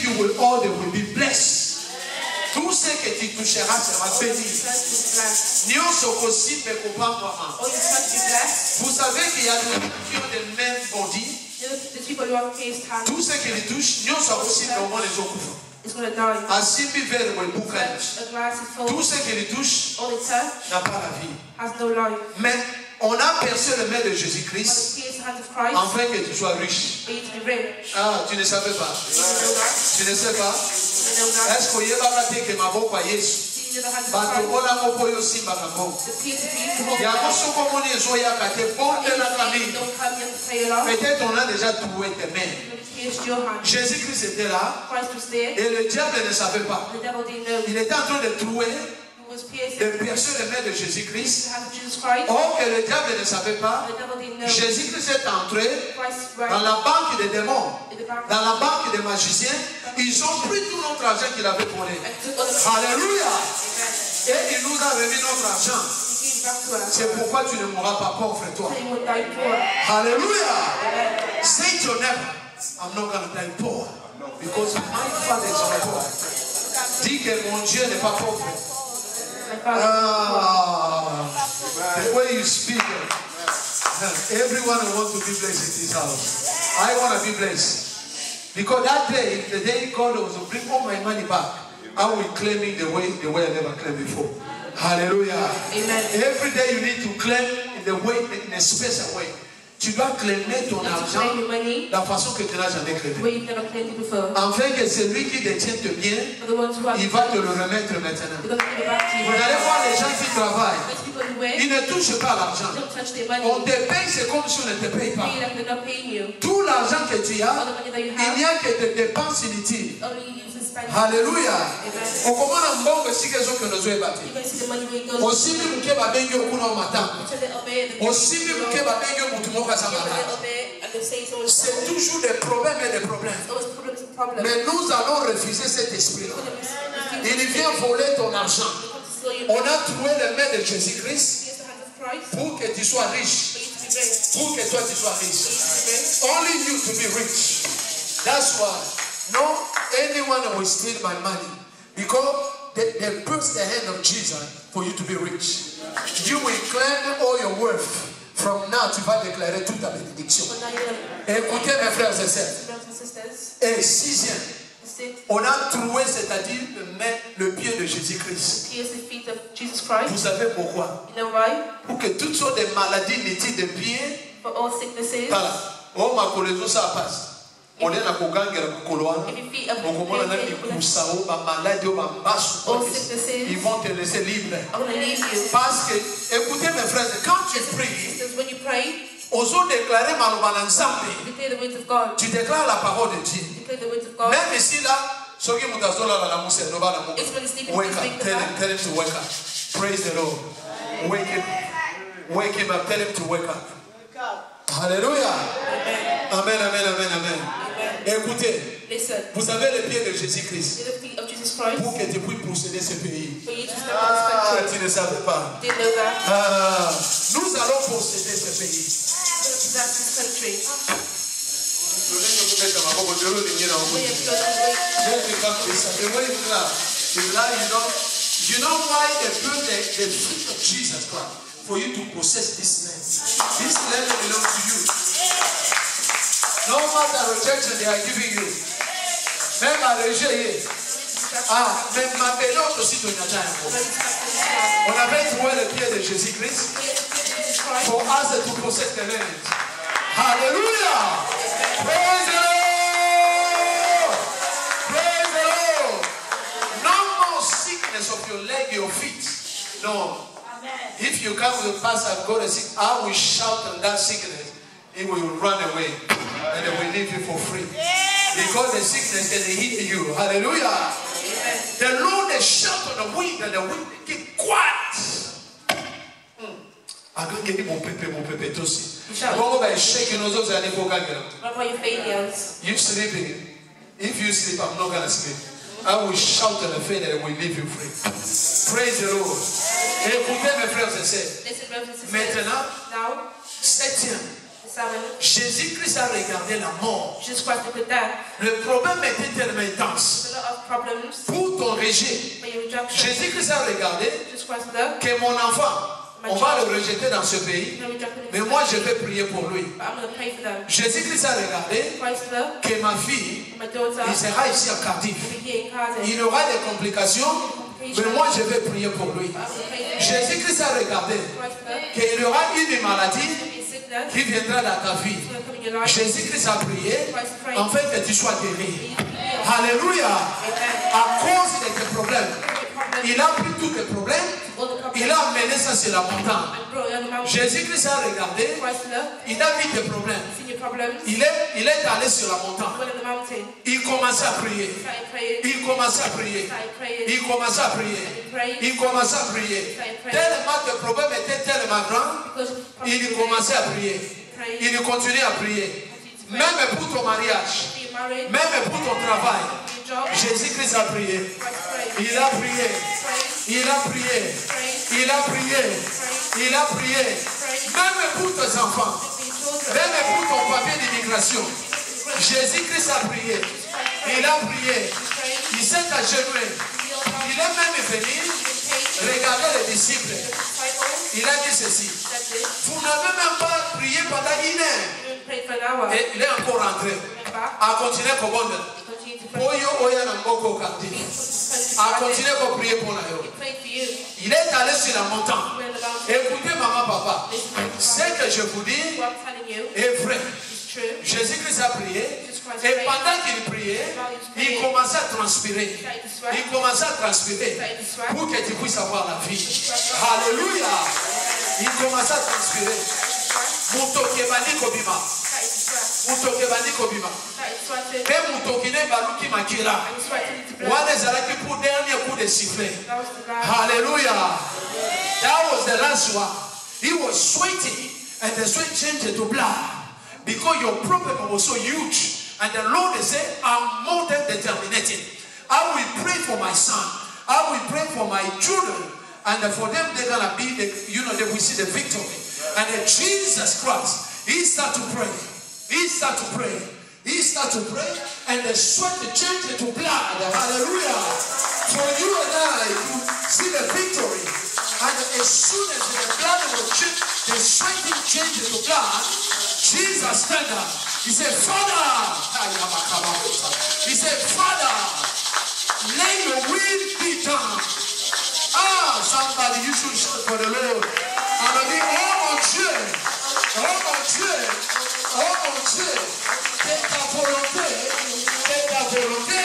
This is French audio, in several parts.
you will order will be blessed. Tout ce que tu toucheras sera béni. Vous savez qu'il y a des gens qui ont des mêmes body. Tout ce qui les touche, nous sommes aussi dans les eaux. Tout ce qui les touche n'a pas la vie. Mais on a percé le main de Jésus-Christ afin que tu sois riche. Ah, tu ne savais pas. Tu ne sais pas. Est-ce que tu ma voix peut-être on a déjà trouvé tes mains. Jésus-Christ était là et le diable ne savait pas. Il était en train de trouver, de percer les mains de Jésus-Christ. Or que le diable ne savait pas, Jésus-Christ est entré dans la banque des démons, dans la banque des magiciens. Ils ont pris tout notre argent qu'il avait volé. Alléluia. Et il nous a remis notre argent. C'est pourquoi tu ne mourras pas pauvre, toi. Alléluia. Say to your neighbor, I'm not going to die poor. Because my father is not poor. Dis que mon Dieu n'est pas pauvre. The way you speak, everyone wants to be blessed in this house. I want to be blessed. Because that day, the day God was to bring all my money back, I will claim it the way I never claimed before. Hallelujah. Amen. Every day you need to claim in a special way. Tu dois claimer ton argent de la façon que tu n'as jamais claimé. Afin que celui qui détient tes biens, il va te le remettre maintenant. Vous allez voir les gens qui travaillent. Ils ne touchent pas l'argent. On te paye, c'est comme si on ne te paye pas. Tout l'argent que tu as, il n'y a que des dépenses inutiles. Alléluia. On commence à mbongo si que nous avons battu. Aussi bien que va bien au cours matin. Aussi bien que va bien au cours c'est toujours des problèmes et des problèmes. Mais nous allons refuser cet esprit-là. Il vient voler ton argent. On a trouvé le main de Jésus-Christ pour que tu sois riche. Pour que toi tu sois riche. Only you to be rich. That's why no anyone will steal my money. Because they burst the hand of Jesus for you to be rich. You will claim all your worth. From now, tu vas déclarer toute ta bénédiction. Écoutez mes frères et sœurs. Et sixième, on a trouvé, c'est-à-dire le pied de Jésus-Christ. Vous savez pourquoi? Pour que toutes sortes de maladies inutiles de pieds. Voilà. Oh, ma collègue, ça passe. On est dans le ils vont te laisser libre. Parce que, écoutez mes frères, quand tu pries, osons déclarer tu déclares la parole de Dieu. Même ici là, wake up, tell him to wake up. Praise the Lord. Wake him up, tell him to wake up. Alléluia. Amen, amen, amen, amen. Écoutez, vous avez le pied de Jésus-Christ pour que tu puisses posséder ce pays. Ah, tu ne savais pas. Ah, nous allons posséder ce pays. You know why they put the feet of Jesus Christ? For you to possess this land. This land belongs to you. No matter rejection they are giving you. Même à rejet. Ah, même ma pélote aussi de Nadja. On avait trouvé le pied de Jésus-Christ. For us to possess the land. Hallelujah. Praise the Lord. Praise the Lord. No more sickness of your leg, your feet. No. If you come to the pastor and go to sick, I will shout on that sickness. It will run away. And it will leave you for free. Because the sickness can hit you. Hallelujah. The Lord is shout on the wind and the wind keep quiet. I can't get mon pépé aussi. You sleeping. If you sleep, I'm not going to sleep. I will shout on the faith that it will leave you free. Praise the Lord. Écoutez mes frères et sœurs. Maintenant, septième. Jésus-Christ a regardé la mort. Jesus Christ looked at death. Le problème était tellement intense. There's a lot of problems Pour ton rejet, for your rejection. Jésus-Christ a regardé Jesus Christ looked. que mon enfant, on va le rejeter dans ce pays, mais moi je vais prier pour lui. But I'm going to pray for them. Jésus-Christ a regardé Christ looked. que ma fille, My daughter il sera ici en Cardiff. will be here in Cardiff. Il aura des complications, mais moi je vais prier pour lui. But I'm going to pray for him. Jésus-Christ a regardé Christ looked. qu'il y aura une maladie There will be a sickness. qui viendra dans ta vie. It's going to come in your life. Jésus-Christ a prié en fait que tu sois guéri. Amen. Alléluia. À cause de tes problèmes, il a pris tous tes problèmes, All the problems il a amené ça sur la montagne. and brought it on the mountain. Jésus-Christ a regardé, Christ looked. il a vu tes problèmes. Seen your problems. Il est allé sur la montagne. Went on the mountain. Il commençait à prier. Started praying. Il commençait à prier. Started praying. Il commençait à prier. Il commençait à prier. Tellement tes problèmes étaient tellement grands, Because il commençait à prier. Il continuait à prier. Même pour ton mariage, being married, même pour ton travail, your job, Jésus-Christ a prié. Christ prayed. Il a prié. Prayed. Il a prié. Prayed. Il a prié. Il a prié. Même pour tes enfants, For your children. même pour ton papier d'immigration, Jésus-Christ a prié. Il a prié. Prayed. Il s'est agenouillé. Il est même venu regarder les disciples. Il a dit ceci. Vous n'avez même pas prié pendant une heure. Prayed for an hour. Et il est encore rentré. Went back. A continué comme on dit. Continue to pray. Oyo oya na mboko kati. A continué comme prier pour la yo. Prayed for you. Il est allé sur la montagne. Went on the mountain. Écoutez maman, papa. Ce que je vous dis What I'm telling you est vrai. is true. Jésus-Christ a prié. Et pendant qu'il priait, il commençait à transpirer. Il commençait à transpirer pour que tu puisses avoir la vie. Alléluia. Il commençait à transpirer. Mutoke bandi kobima. Mutoke bandi kobima. Started sweating. Et mutoke ne baluki makira. And sweating into blood. Wana ezalaki pour dernier coup de sifflet. That was the last. Hallelujah. That was the last one. He was sweating and the sweat changed to blood because your problem was so huge. And the Lord said, I'm more than determined. I will pray for my son. I will pray for my children. And for them, they're going to be, they will see the victory. And Jesus Christ, he started to pray. He started to pray. He started to pray. And the sweat changed to blood. Hallelujah. For you and I to see the victory. And as soon as the blood was changed, the sweating changed to blood, Jesus stand up. He said, Father. He said, Father, let your will be done. Ah, somebody, you should shout for the Lord. And I mean, oh mon Dieu, oh mon Dieu, oh mon Dieu, que ta volonté, que ta volonté,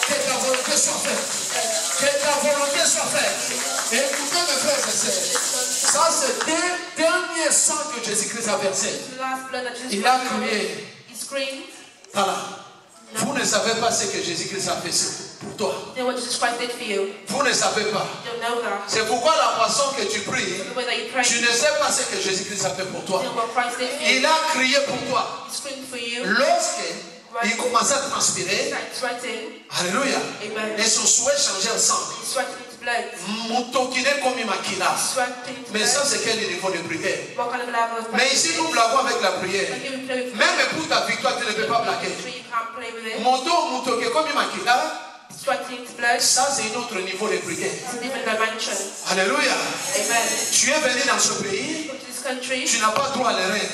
que ta volonté soit faite. Que ta volonté soit faite. Écoutez mes frères et sœurs, ça c'est le dernier sang que Jésus-Christ a versé. The last blood that Jesus Il a Christ crié. He screamed. Voilà. Vous ne savez pas ce que Jésus-Christ a fait pour toi. You know what Jesus Christ did for you? Vous ne savez pas. You don't know that. C'est pourquoi la façon que tu pries, The way that you pray. tu You ne sais pas ce que Jésus-Christ a fait pour toi. know what Christ did for you. Il a crié pour toi. He screamed for you. Lorsqu'il commençait à transpirer, Started sweating. alléluia, Amen. et son souhait changeait en sang. He sweated into blood. Moutokine comme Imakira. Sweating into Mais ça, blood. c'est quel niveau de prière? What kind of level of Mais ici, nous blavons avec la prière. But here we play with Même pour ta victoire, tu ne peux pas blaguer. you can't play with it. Moto, Moutoke comme Imakira, Sweating into blood. ça, c'est un autre niveau de prière. It's a different dimension. Alléluia. Amen. Tu es venu dans ce pays, Come to this country. tu n'as pas droit à l'erreur.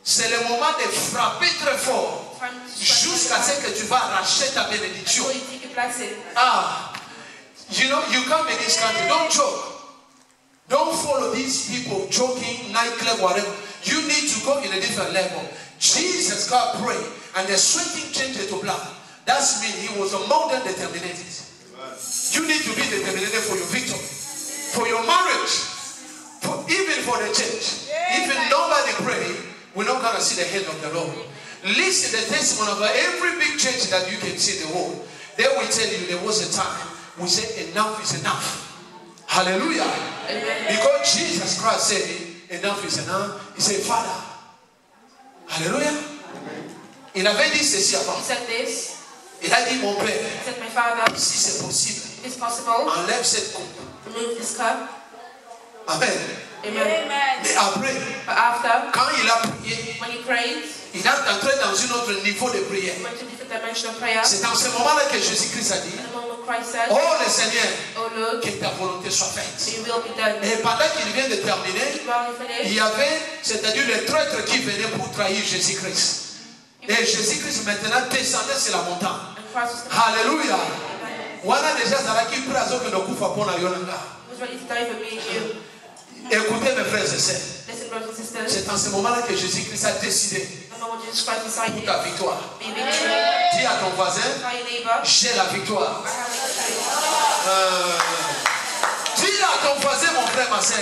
C'est le moment de frapper très fort Time to sweat. jusqu'à ce que tu vas arracher ta bénédiction. Before you take a blessing. Ah, you know, you come in this country, don't joke. Don't follow these people joking, nightclub, whatever. You need to go in a different level. Jesus God prayed, and the sweating changed to blood. That means he was more than determined. You need to be determined for your victory, for your marriage, even for the church. Even nobody pray, we're not going to see the hand of the Lord. Listen the testimony of every big church that you can see in the world. They will tell you there was a time we said enough is enough. Hallelujah. Amen. Because Jesus Christ said enough is enough. He said, Father. Hallelujah. Il avait dit ceci avant. He said this. Il a dit, mon Père, He said, my Father, si c'est possible, if it's possible, enlève cette coupe. remove this cup. Amen. Amen. Mais après, But after, quand il a prié, when he prayed, il est entré dans un autre niveau de prière. he went to a different dimension of prayer. C'est dans ce moment-là que Jésus-Christ a dit, And the moment Christ said, oh le Seigneur, oh Lord, que ta volonté soit faite. your will be done. Et pendant qu'il vient de terminer, While he il finished, y avait, c'est-à-dire les traîtres qui venaient pour trahir Jésus-Christ. Et Jésus-Christ maintenant descendait sur la montagne. and Christ was coming. Alléluia. Wana déjà zalaki prazo que nous kufa pona yonanga. He was ready to die for me and you. Écoutez mes frères et sœurs. Listen, brothers and sisters, C'est dans ce moment-là que Jésus-Christ a décidé the moment Jesus Christ decided, pour ta victoire. be victory. Dis à ton voisin, Tell your neighbor, j'ai la victoire. I have victory. Dis à ton voisin, mon frère, ma sœur.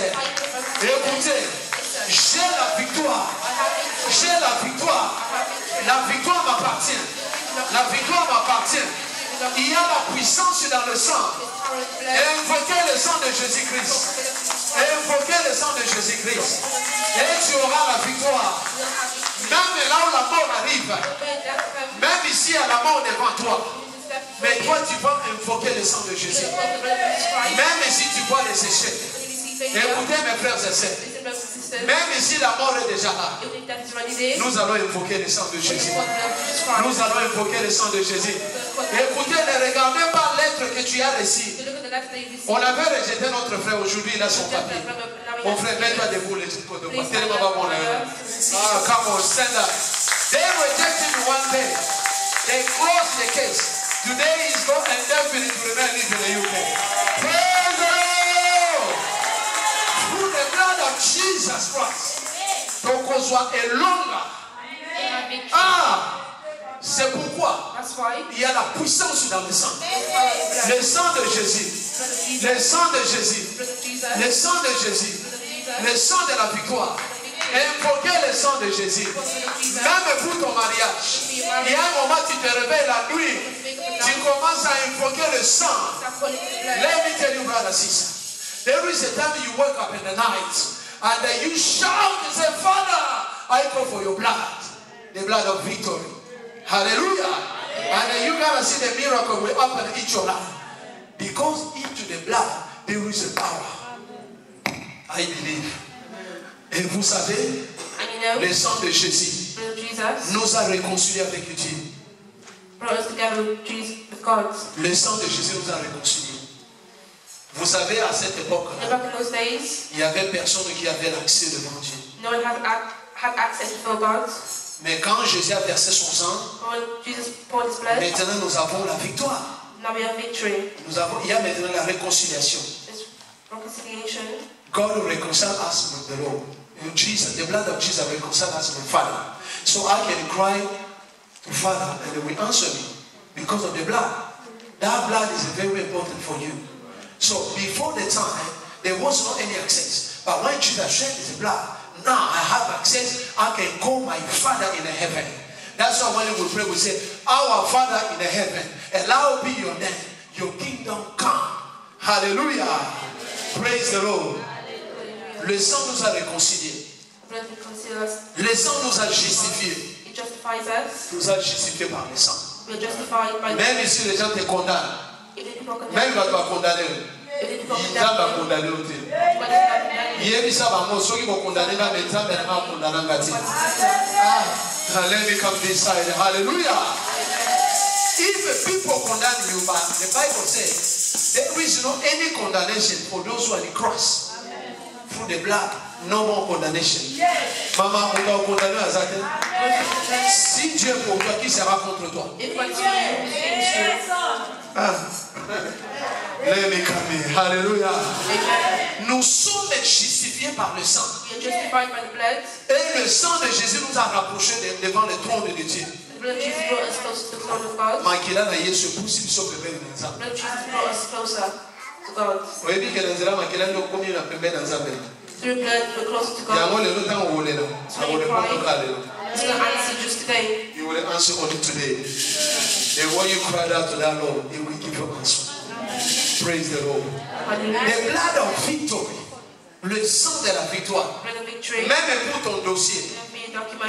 Tell your brothers and sisters, Écoutez, j'ai la victoire. I have victory. J'ai la victoire. La victoire m'appartient. La victoire m'appartient. Il y a la puissance dans le sang. Power of blood. Invoquez le sang de Jésus-Christ. Invoquez le sang de Jésus-Christ. Et tu auras la victoire. Même là où la mort arrive. Même ici, à la mort devant toi. Mais toi, tu vas invoquer le sang de Jésus. Même ici, tu vois les échecs. Écoutez, mes frères et sœurs. Même ici, la mort est déjà là. Nous allons invoquer le sang de Jésus. Nous allons invoquer le sang de Jésus. Écoutez, ne regardez pas l'être que tu as reçu. On avait rejeté notre frère aujourd'hui, il a son papier. Mon frère, mets-toi debout, les trucs de moi. Ah, come on, stand up. They rejected him one day. They closed the case. Today he's gone and definitely to remain in the UK. Praise the Lord! Through the blood of Jesus Christ. Donc on soit et longa. Ah! C'est pourquoi That's why il y a la puissance dans le sang. Le sang de Jésus. Le sang de Jésus. Le sang de Jésus. Le sang de la victoire. Invoquez le sang de Jésus. Même pour ton mariage. Il y a un moment où tu te réveilles la nuit. Tu commences à invoquer le sang. Let me tell you, brother, sister. There is a time you wake up in the night and then you shout and say, Father, I call for your blood. The blood of victory. Hallelujah. And then you gotta see the miracle will happen in your life. Because into the blood, there is a power. I believe. Et vous savez, le sang de Jésus nous a réconciliés avec Dieu. Le sang de Jésus nous a réconciliés. Vous savez, à cette époque, il y avait personne qui avait l'accès devant Dieu. No one had access before God. Mais quand Jésus a versé son sang, When Jesus poured his blood, maintenant nous avons la victoire. now we have victory. Il y a maintenant la réconciliation. It's reconciliation. God will reconcile us with the Lord. In Jesus, the blood of Jesus reconcile us with Father. So I can cry to Father and He will answer me because of the blood. That blood is very important for you. So before the time, there was not any access. But when Jesus shed His blood, now I have access. I can call my Father in the heaven. That's why when we pray, we say, Our Father in the heaven, hallowed be your name. Your kingdom come. Hallelujah. Praise the Lord. Le sang nous a réconciliés. Le sang nous a justifiés. It justifies us. Nous a justifiés par le sang. We are justified by Même ici, les gens te condamnent. if the people condemn, Même quand tu vas condamner, if the people ils condemn, vont condamner aussi. God is not condemning. Il y a des gens qui vont condamner, mais ils vont condamner. Ah, let me come this side. Hallelujah. If people condemn you, but the Bible says there is no any condemnation for those who are in Christ. Through the blood, no more condemnation. Maman, on va condamner à Zate. Si Dieu est pour toi, qui sera contre toi? If God is for you, who is against you? Ah. Let me come in. Hallelujah. Amen. Nous sommes justifiés par le sang. We are justified by the blood. Et le sang de Jésus nous a rapprochés devant le trône de Dieu. The blood of Jesus brought us closer to the throne of God. Makila na Yesu pusi biso pembeni na Nzambe. The blood of Jesus brought us closer to God. Oyebi ke na nzela makila ndo komi na pembeni na Nzambe. Through blood, we're closer to God. Yango lelo ntango wolela. Akole potoka lelo. He's going to answer just today. You will answer only today. The way you cried out to that Lord, He will give you answer. Praise the Lord. The blood of victory. Le sang de la victoire. Blood of victory. Même pour ton dossier.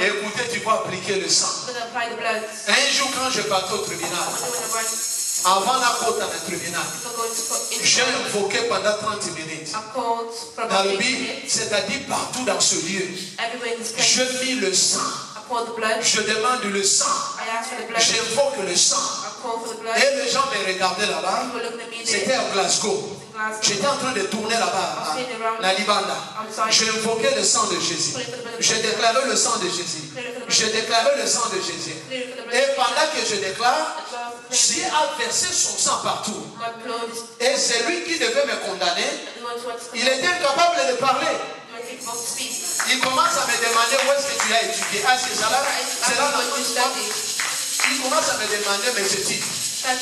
Écoutez, tu vas appliquer le sang. We're going to apply the blood. Un jour, quand je partais au tribunal, Avant la côte à tribunal, j'ai invoqué pendant 30 minutes. Dans le Bible, c'est-à-dire partout dans ce lieu, je mis le sang. Je demande le sang. J'invoque le sang. Et les gens me regardaient là-bas. C'était à Glasgow. J'étais en train de tourner là-bas, à Libanda. J'ai invoqué le sang de Jésus. J'ai déclaré le sang de Jésus. J'ai déclaré le sang de Jésus. Et pendant que je déclare, Dieu a versé son sang partout. Et c'est lui qui devait me condamner. Il était incapable de parler. Il commence à me demander où est-ce que tu as étudié. Ah, c'est ça là. C'est là dans ton histoire. Il commence à me demander mes études. Ça,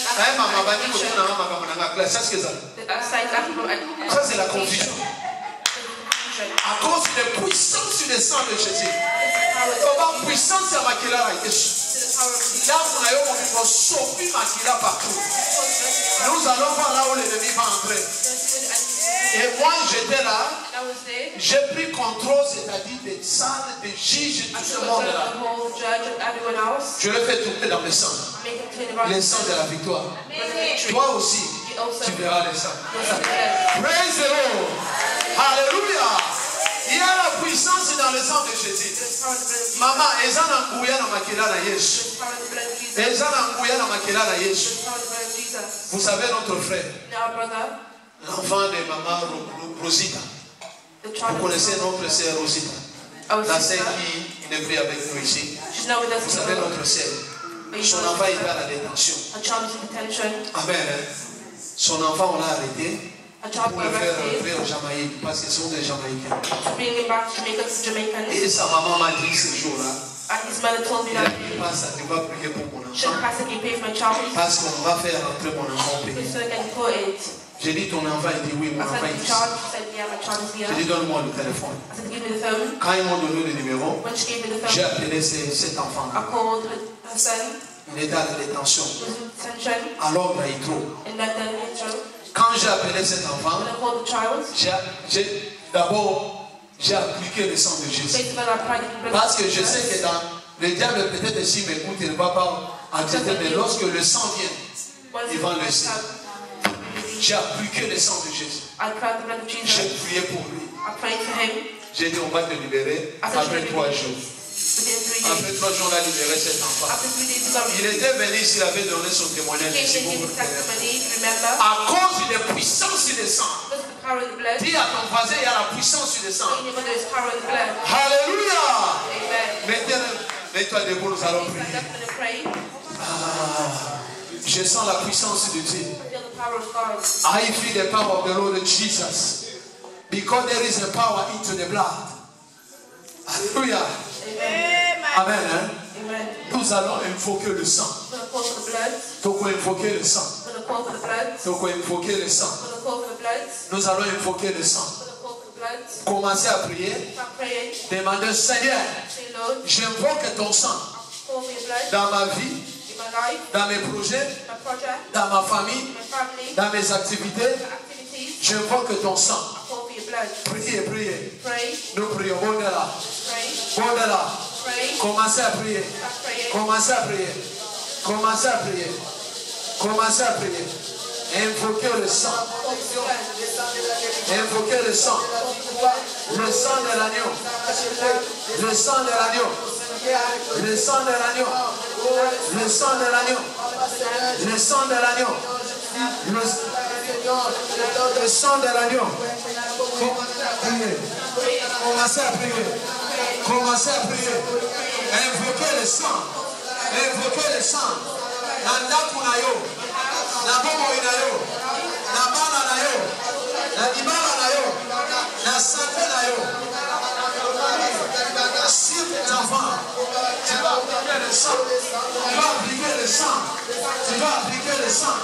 c'est la confusion. À cause de la puissance du sang de Jésus. La puissance de Makila là, on a sauvé Makila partout. Nous allons voir là où l'ennemi va entrer. Et moi, j'étais là. J'ai pris contrôle, c'est-à-dire des salles, des juges, tout ce monde-là. Je le fais tourner dans le sang. Le sang de la victoire. Toi aussi, tu verras le sang. Praise the Lord. Alléluia. Il y a la puissance dans le sang de Jésus. Maman, ezana nguya na makila na Yesu. Ezana nguya na makila na Yesu. Vous savez notre frère, l'enfant de maman Rosita. Vous connaissez notre sœur Rosita, la sœur qui est venue avec nous ici. Vous savez notre sœur. Son enfant est à la détention. Amen. Son enfant, on l'a arrêté pour le faire rentrer en Jamaïque parce qu'ils sont des Jamaïcains. Et sa maman m'a dit ce jour-là, il a dit, Pasteur, tu vas prier pour mon enfant parce qu'on va faire rentrer mon enfant au pays. J'ai dit, ton enfant, il dit oui, mon enfant est ici. J'ai dit, donne-moi le téléphone. Quand ils m'ont donné le numéro, j'ai appelé cet enfant. Il était à la détention. Alors, quand j'ai appelé cet enfant, d'abord, j'ai appliqué le sang de Jésus. Parce que je sais que dans le diable, peut-être s'il m'écoute, il ne va pas accepter, mais lorsque le sang vient, il va le laisser. J'ai appliqué le sang de Jésus. J'ai prié pour lui. J'ai dit, on va te libérer après 3 jours. Après 3 jours, on a libéré cet enfant. Il était venu ici, il avait donné son témoignage ici. À cause de la puissance du sang. Dis à ton voisin, il y a la puissance du sang. Alléluia. Mets-toi debout, nous allons prier. Je sens la puissance de Dieu. I feel the power of the Lord Jesus. Because there is a power into the blood. Alléluia. Amen. Amen. Nous allons invoquer le sang. Donc on invoquer le sang. Donc on invoquer le sang. Nous allons invoquer le sang. Commencez à prier. Demandez, Seigneur, j'invoque ton sang dans ma vie, dans mes projets, dans ma famille, dans mes activités. J'invoque ton sang. Priez, priez. Nous prions. Bon de là. Bon de là. Commencez à prier. Commencez à prier. Commencez à prier. Commencez à prier. Invoquez le sang. Invoquez le sang. Le sang de l'agneau. Le sang de l'agneau. Le sang de l'agneau. Le sang de l'agneau. Le sang de l'agneau. Le sang de l'agneau. Commencez à prier. Commencez à prier. Invoquez le sang. Invoquez le sang. Nandaku na yo. Na bomo na yo. Na bana na yo. Na dibala na yo. Na santé na yo. Sur tes enfants, tu vas appliquer le sang. Tu vas appliquer le sang. Tu vas appliquer le sang.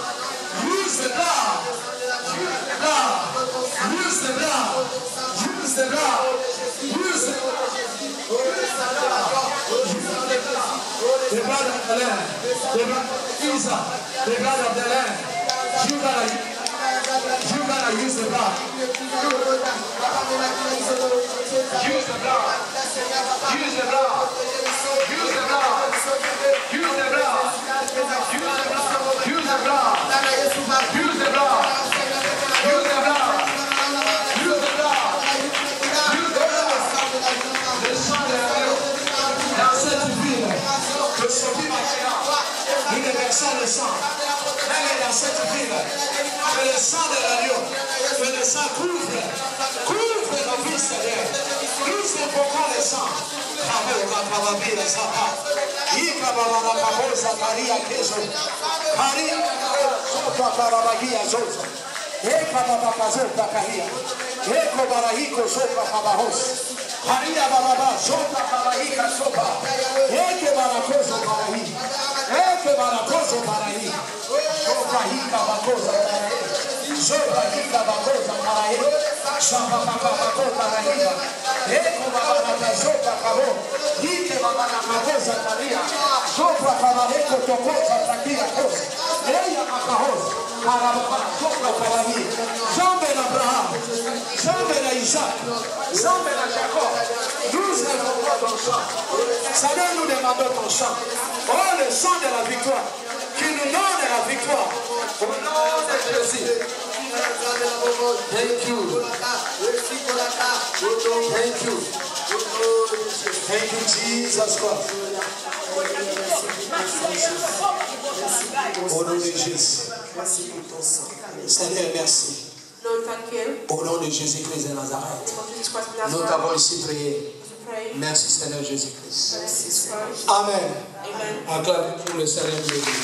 Use the blood. Use the blood. Use the blood. Use the blood. Use the blood. The blood of the Lamb. The blood of Jesus. The blood of the Lamb. You gotta use the blood. Use the blood. Use the blood. Use the blood. Use the blood. Use the blood. Use the blood. sang. Même dans cette ville, que le sang de l'agneau, que le sang couvre nos vies, Seigneur. Nous invoquons le sang. Haria Balaba, Sopa Parahica Sopa, Eke Baracosa Parahi, Eke Baracosa Parahi, Sopa Hica Bacosa Parahi, Sopa Hica Bacosa Parahi, Sopa Bacosa Parahi, Eke Baraca Sopa Cabo, Ike Baraca Cosa Maria, Sopa Paraheco Tocosa Takia Cosa, Eia Macahos, Carababa, Sopa Parahi, Zambe Abraham, Zambe Isaac, Zambe Jacob. Nous invoquons ton sang. Seigneur, nous demandons ton sang. Oh, le sang de la victoire. Qui nous donne la victoire. Au nom de Jésus. Thank you. Thank you. Thank you, Jesus Christ. Au nom de Jésus. Seigneur, merci. Lord, thank you. Au nom de Jésus-Christ de Nazareth. Nous t'avons ici prié. Merci Seigneur Jésus-Christ. Amen. Acclamez pour le Seigneur Jésus.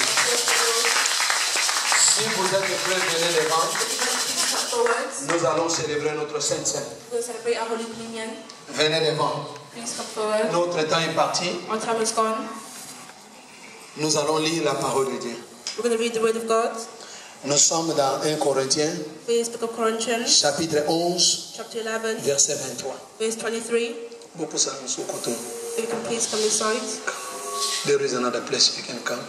Si vous êtes prêts, venez devant. Nous allons célébrer notre Sainte Seine. Venez devant. Notre temps est parti. Nous allons lire la parole de Dieu. We're going to read the word of God. Nous sommes dans 1 Corinthiens, chapitre 11, chapter 11, verset 23. verse 23. If you can please come inside. There is another place you can come.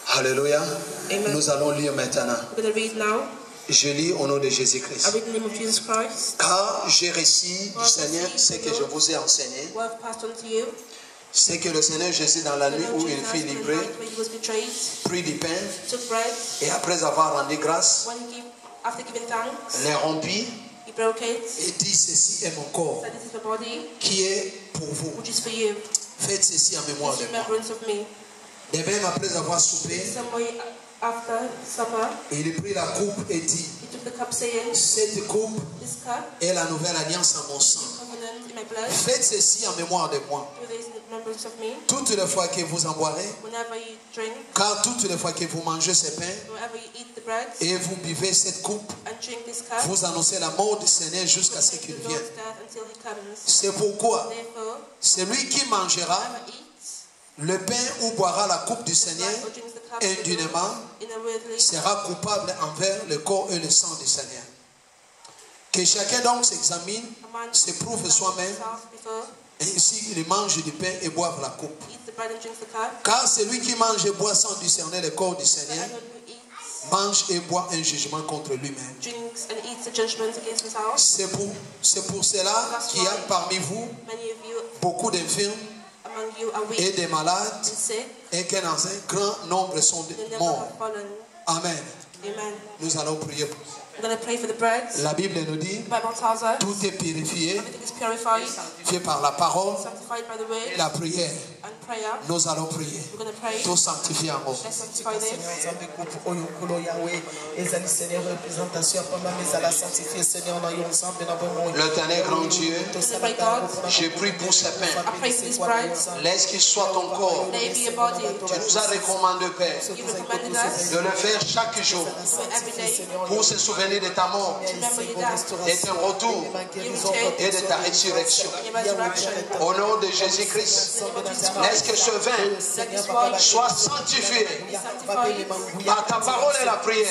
Hallelujah. Amen. Nous allons lire maintenant. We're going to read now. Je lis au nom de I Jésus-Christ. read in the name of Jesus Christ. Car j'ai reçu du Seigneur ce que je vous ai enseigné. What I've passed on to you. C'est que le Seigneur Jésus, dans la nuit où il fut livré, prit du pain et après avoir rendu grâce, les rompit et dit: ceci est mon corps qui est pour vous. Faites ceci en mémoire de moi. De même, après avoir soupé, il prit la coupe et dit: cette coupe est la nouvelle alliance en mon sang. Faites ceci en mémoire de moi. Toutes les fois que vous en boirez, car toutes les fois que vous mangez ce pain et vous buvez cette coupe, vous annoncez la mort du Seigneur jusqu'à ce qu'il vienne. C'est pourquoi celui qui mangera le pain ou boira la coupe du Seigneur indûment sera coupable envers le corps et le sang du Seigneur. Que chacun donc s'examine, s'éprouve soi-même, et ainsi il mange du pain et boive la coupe. Car celui qui mange et boit sans discerner le corps du Seigneur mange et boit un jugement contre lui-même. C'est pour cela qu'il y a parmi vous beaucoup d'infirmes et des malades, et que dans un grand nombre sont morts. Amen. Nous allons prier pour ça. I'm going to pray for the bread. La Bible nous dit, tout est purifié, fait par la parole et la prière. Nous allons prier. Tout sanctifié en haut. L'éternel grand Dieu, je prie pour ce pain. Laisse qu'il soit ton corps. Tu nous as recommandé, Père, de le faire chaque jour pour se souvenir de ta mort, de ton retour et de ta résurrection. Au nom de Jésus-Christ, laisse que ce vin soit sanctifié par ta parole et la prière.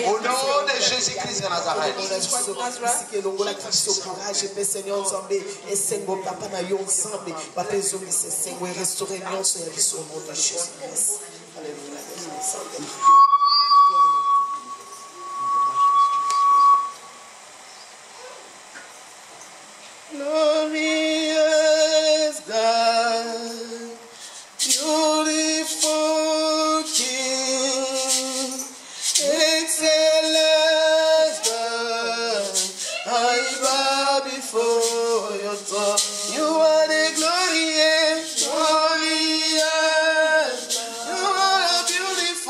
Au nom de Jésus-Christ de Nazareth. Glorious God, beautiful King, excellent God, I bow before your throne. You are the glorious, glorious, you are a beautiful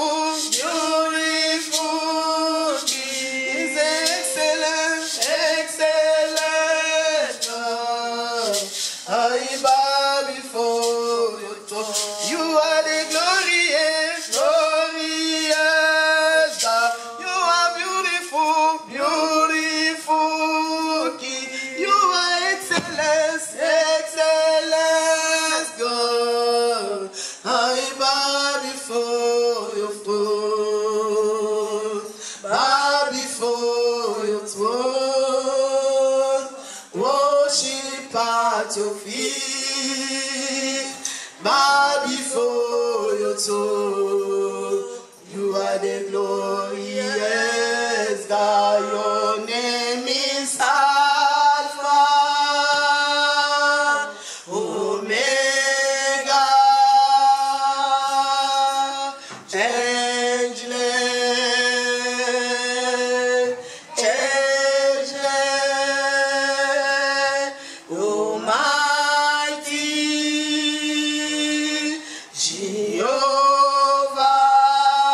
at your feet, bow before your throne. You are the glorious God, your name is Alpha, Omega, changeless, Almighty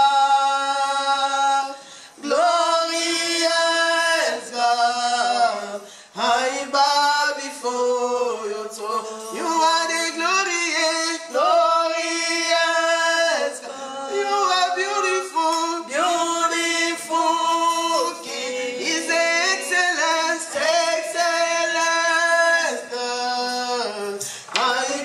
Jehovah, glorious God, I bow before your throne. You are the glorious, glorious God. You are beautiful, beautiful King. Is excellence, excellence God. I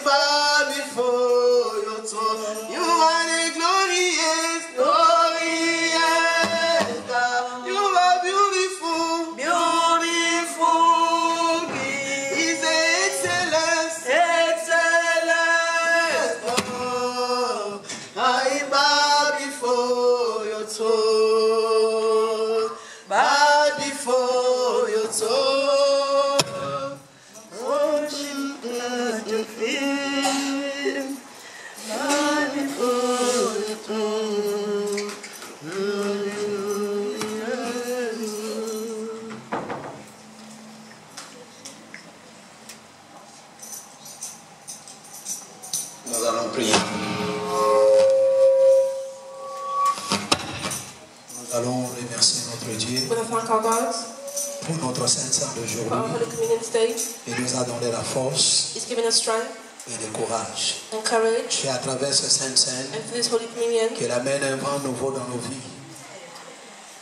bow before your throne. You are the glorious, glorious God. You are beautiful, beautiful King. Is excellence, excellence God. I bow before your throne. Bow before your throne. Worship at your feet. Bow before your throne. Nous allons prier. Nous allons remercier notre Dieu We're going to thank our God pour notre Saint-Saint for our d'aujourd'hui. Holy Communion today. Il nous a donné la force He's given us strength et le courage. and courage. Et à travers ce Saint-Saint, And through this Holy Communion, qu'il amène un vent nouveau dans nos vies.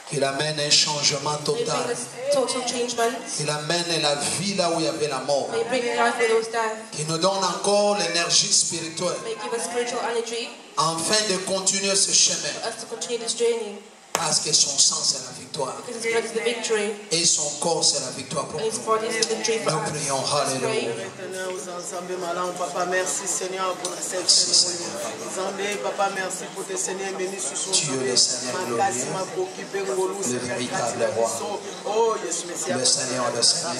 Qu'il amène un changement may bring total. us total changement. Qu'il amène la vie là où il y avait la mort. May bring life where there was death. Qu'il nous donne encore l'énergie spirituelle May give us spiritual energy afin de continuer ce chemin. for us to continue this journey. Parce que son sang c'est la victoire. Because His blood is the victory Et son corps c'est la victoire pour and His nous. body is the victory for Nous us. prions. Let's Alléluia. pray. Papa, merci Seigneur pour cette cérémonie. Zambé, Papa, merci pour tes Seigneurs bénis sur son Dieu le Seigneur glorieux, le véritable roi, oh, yes, Messie. le Seigneur de Seigneur.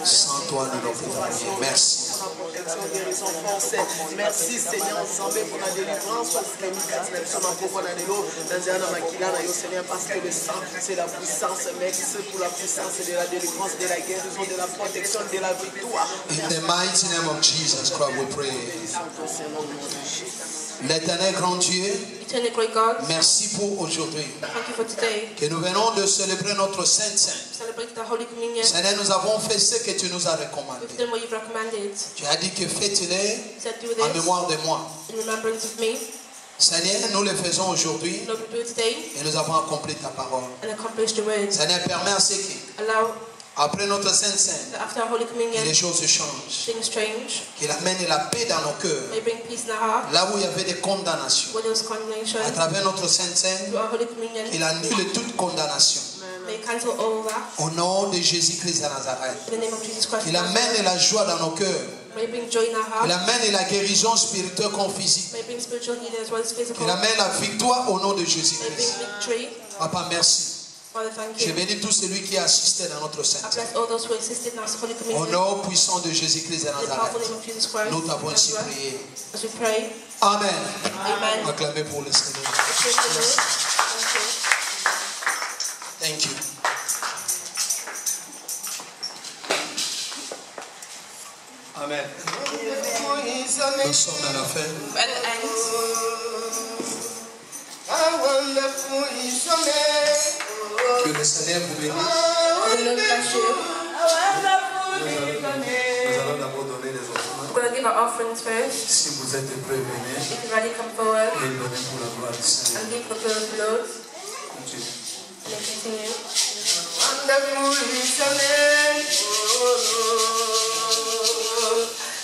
Sans toi nous ne pouvons rien. Merci. Protection, guérison, force. Merci Seigneur, Zambé pour la délivrance. Seigneur, parce que le sang, c'est la puissance. Merci pour la puissance de la délivrance, de la guérison, de la protection, de la victoire. In the mighty name of Jesus Christ we pray. L'éternel grand Dieu, Eternal great God, merci pour aujourd'hui. thank you for today. Que nous venons de célébrer notre Saint-Saint. Celebrate the Holy Communion. Seigneur, nous avons fait ce que tu nous as recommandé. We've done what you've recommended. Tu as dit que faites-le You said do en this mémoire de moi. in remembrance of me. Seigneur, nous le faisons aujourd'hui Lord, we do it today et nous avons accompli ta parole. and accomplish the word. Seigneur, permets à ceux qui, Allow après notre Saint-Saint, that after our Holy que Communion, les choses changent. things change. Qu'il amène la paix dans nos cœurs. May bring peace in our heart. Là où il y avait des condamnations. Where there was condemnation, À travers notre Saint-Saint, through our Holy Communion, qu'il annule toute condamnation. may cancel all that. Au nom de Jésus-Christ de Nazareth. In the name of Jesus Christ. Qu'il amène la joie dans nos cœurs. May bring joy in our Qu'il heart. amène la guérison spirituelle comme physique. May bring spiritual healing as well as physical. Qu'il amène la victoire au nom de May bring Jésus-Christ. victory. Papa, merci. Father, thank Je you. bénis tout celui qui a assisté dans notre I Saint-Saint. bless all those who assisted in our Holy Au Communion. nom puissant de Jésus-Christ de In the powerful Nazareth. name of Jesus Christ. Nous t'avons ainsi prié. As we pray. Amen. Amen. Acclamez pour le Seigneur. Let's praise the Lord. Thank you. Thank you. Amen. Nous sommes à la fin. At the end, Que le Seigneur vous bénisse. the Lord bless you. Nous allons d'abord donner les offrandes. We're going to give our offerings first. Si vous êtes prévenus, If you're ready, come forward et donnez pour la gloire du Seigneur. and give for the Lord. Continue. And then continue. Wonderful is your name.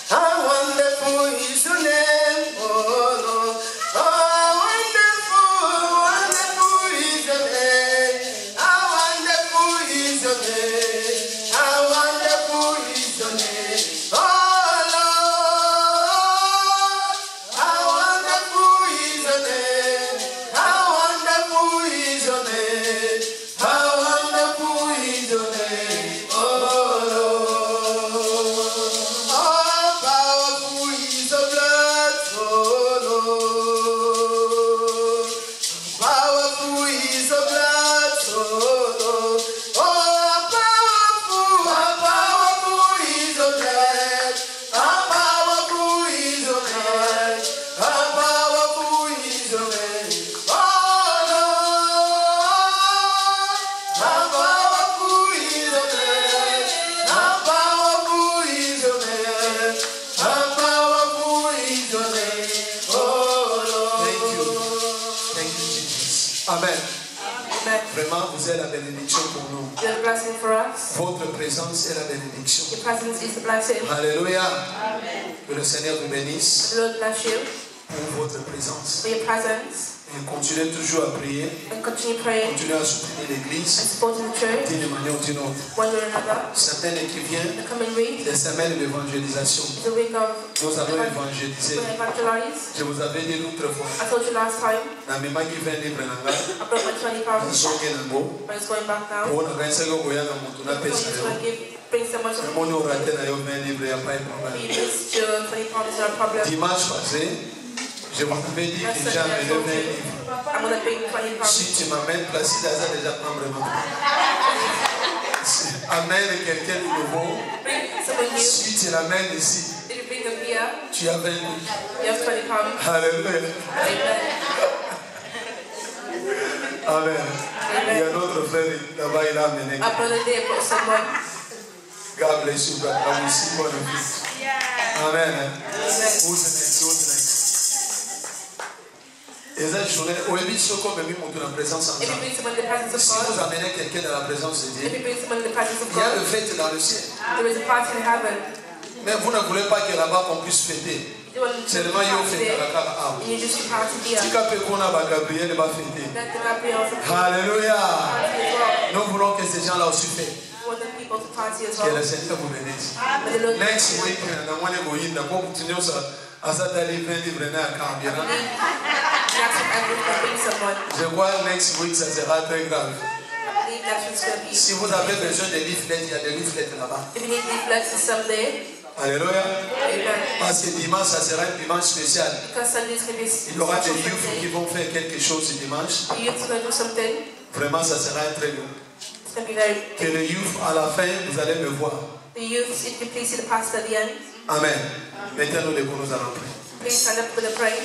How wonderful is your name, oh Lord. How wonderful, wonderful is your name. How wonderful is your name. How wonderful is your name. Oh is so glad. Oh, how powerful is your name. How powerful is your name. How powerful is your name. Oh Lord, how powerful is your name. How powerful is your name. How powerful is your name. Oh Lord. Thank you, Jesus. Amen. Vraiment, vous êtes la bénédiction pour nous. You're a blessing for us. Votre présence est la bénédiction. Your presence is a blessing. Alléluia. Que le Seigneur vous bénisse The Lord bless you pour votre présence. for your presence. Et continuez toujours à prier. And continue praying Continuez à soutenir and l'Église supporting the church d'une manière ou d'une autre. one way or another. Cette année qui vient, The coming week les semaines d'évangélisation. is a week of Nous allons évangéliser. we're evangelize. Je vous avais dit l'autre fois. I told you last time Na mema qui vient libre nanga. I brought my 20 pounds, Nzonge nango. but it's going back now. Pour na kanisa ko koyanga mutu na So pesa I'm yo. just going to bring someone some Moni orate na yo vient libre ya pas de problème. fees to 20 pounds is not a problem. Dimanche passé, je vous avais dit Last déjà Sunday I me told donner un you livre. I'm going to bring 20 pounds. Si tu m'amènes Placide Aza déjà prendre vraiment. Amène quelqu'un de nouveau. Bring someone new. Si tu l'amènes ici, If you bring them here, tu as 20 livres. you have 20 pounds. Alléluia. Amen. Amen. Il y a notre frère là-bas, il a amené. Our brother there brought someone. God bless you, God. I will see one of you. Amen. Who's the next? Who's the next? Et cette journée, au début, ce qu'on veut monter la présence en If you temps. bring someone in the presence of Si vous God, amenez quelqu'un dans la présence de if Dieu, you bring someone in the presence of il y a le God, fête dans le ciel. there is a party in heaven. Mais vous ne voulez pas que là-bas qu'on puisse fêter. You want to Seulement, il y a party fête à la there, cara. Ah, and you just party here. si quelqu'un qu'on a Gabriel va fêter. Let the Gabriel also Alléluia. party as well. Nous voulons que ces gens-là aussi fêtent. We want the people to party as Que le well. Seigneur vous bénisse. May the Lord bless Next you. week, na mwana goyinda kwa kutinyo à ça d'aller livre na kambira. We ask if everyone can bring someone. Je crois next week ça sera très grave. I believe that's what's going to be. Si vous avez besoin de leaflets, il y a des leaflets là-bas. If you need leaflets for someday, Alléluia. amen. Parce que dimanche, ça sera un dimanche spécial. Because Sunday is going to be Il y aura des special youths qui Sunday. vont faire quelque chose ce dimanche. The youth are going to do something. Vraiment, ça sera un très long. It's going to be very. Que le youth, à la fin, vous allez me voir. The youth, if you please see the pastor at the end, Amen. Maintenant, nous nous allons prier. please stand up for the prayer.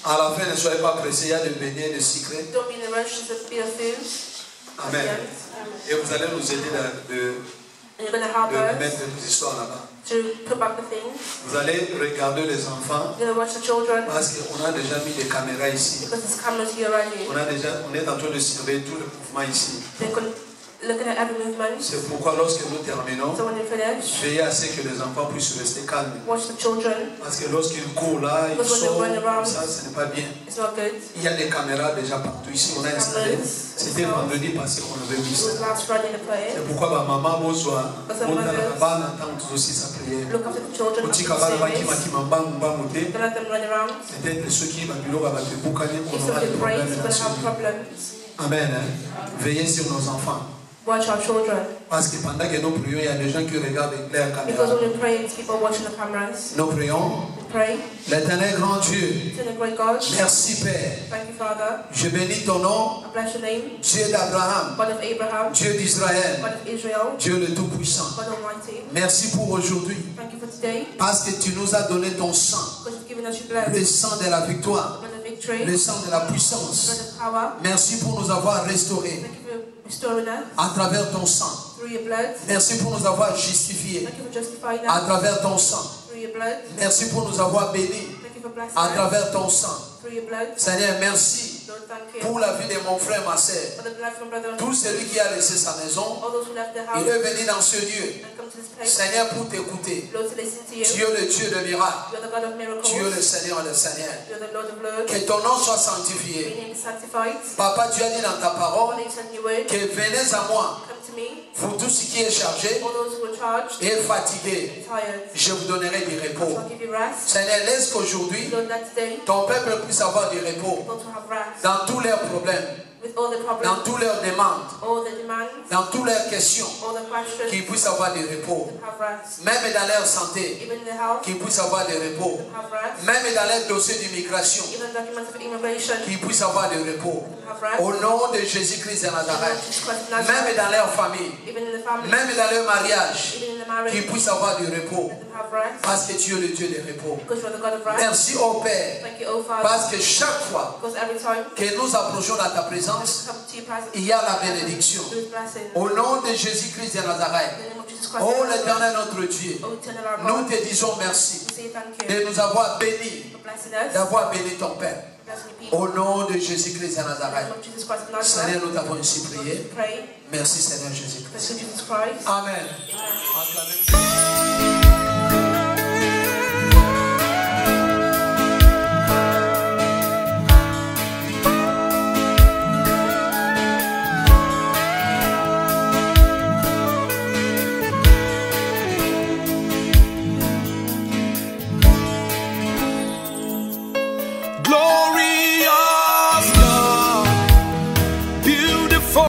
À la fin, ne soyez pas pressés, il y a des beignets, des secrets. Don't be in a rush to be a food. Amen. Et vous allez nous aider And you're going to help de mettre us des histoires là-bas. to put back the things. Vous allez regarder les enfants You're going to watch the children parce qu'on a déjà mis des caméras ici. because there's cameras here already. On est en train de surveiller tout le mouvement ici. They're looking at every movement. C'est pourquoi lorsque nous terminons, So when you finish, veillez à ce que les enfants puissent rester calmes. watch the children. Parce que lorsqu'ils courent là, ils Because when sortent, they run around, ça ce n'est pas bien. it's not good. Il y a des caméras déjà partout ici, on a installé. C'était vendredi passé qu'on avait vu It ça. was last Friday to play. C'est pourquoi ma maman bonsoir, on entend aussi sa prière. Look after the children. Petit after the cabal qui service. m'a mbangoté. Don't let them run around. Peut-être ceux qui m'ont boucané qu'on If aura des somebody prays, problèmes we're going to have là-dessus. problems. Amen. Veillez sur nos enfants. Watch our children. Parce que pendant que nous prions, il y a des gens qui regardent avec leur Because caméra. when we pray, it's people watching the cameras. Nous prions. We pray L'éternel grand Dieu, to the great God. merci Père. Thank you, Father. Je bénis ton nom, I bless your name. Dieu d'Abraham, God of Abraham. Dieu d'Israël, God of Israel. Dieu le Tout-Puissant. God Almighty. Merci pour aujourd'hui. Thank you for today. Parce que tu nous as donné ton sang, Because you've given us your blood. le sang de la victoire, God of victory. le sang de la God puissance. of power. Merci pour nous avoir restaurés Thank you for restoring us à travers ton sang. through your blood. Merci pour nous avoir justifiés Thank you for justifying à us travers ton sang. through your blood. Merci pour nous avoir bénis Thank you for blessing à us travers ton sang. through your blood. Seigneur, merci Lord, thank you pour la vie de mon frère, ma sœur. for the life of my brother and Tout celui qui a laissé sa maison, all those who left the il house est venu dans ce lieu. and come to this place. Seigneur, pour t'écouter. Lord, to listen to you. Tu es le Dieu de miracles. You're the God of miracles. Tu es le Seigneur et le Seigneur. You're the Lord of lords. Que ton nom soit Your sanctifié. name is sanctified. Papa, tu as dit dans ta All parole names sent your word. que venez à moi, Come to me. vous tous qui est chargé, All those who are overcharged, et fatigué, tired, je vous donnerai du repos. I'll give you rest. Seigneur, laisse qu'aujourd'hui, Lord, that today, ton peuple puisse avoir du repos people to have rest dans tous leurs problèmes, with all the dans problems, toutes leurs demandes, all the demands, dans toutes leurs questions, all the questions, qu'ils puissent avoir du repos. have rest. Même dans leur santé, Even the health, qu'ils puissent avoir du repos. have rest. Même dans leur dossier d'immigration, Even documents of immigration, qu'ils puissent avoir du repos. have rest. Au nom de Jésus-Christ de Nazareth, Jesus Christ of même Nazareth, dans leur famille, even in the family, même dans leur mariage, even in the marriage, qu'ils puissent avoir du repos. let them have rest. Parce que tu es le Dieu de repos. Because you're the God of rest. Merci au Père. Thank you, O Father. Parce que chaque fois Because every time que nous approchons dans ta we présence, come to your presence, il y a la bénédiction. there is blessing. Au nom de Jésus-Christ de In Nazareth, the name of Jesus Christ, oh of Nazareth, l'Éternel notre Dieu, O eternal our nous God, te disons merci we say thank you de nous avoir bénis, for blessing us, d'avoir béni ton Père. blessing the people. Au nom de Jésus-Christ de In the Nazareth. name of Jesus Christ of Seigneur, Nazareth, nous t'avons ainsi we prié. pray. Merci Seigneur Jésus-Christ. Thank you, Jesus Christ. Amen. Acclamez.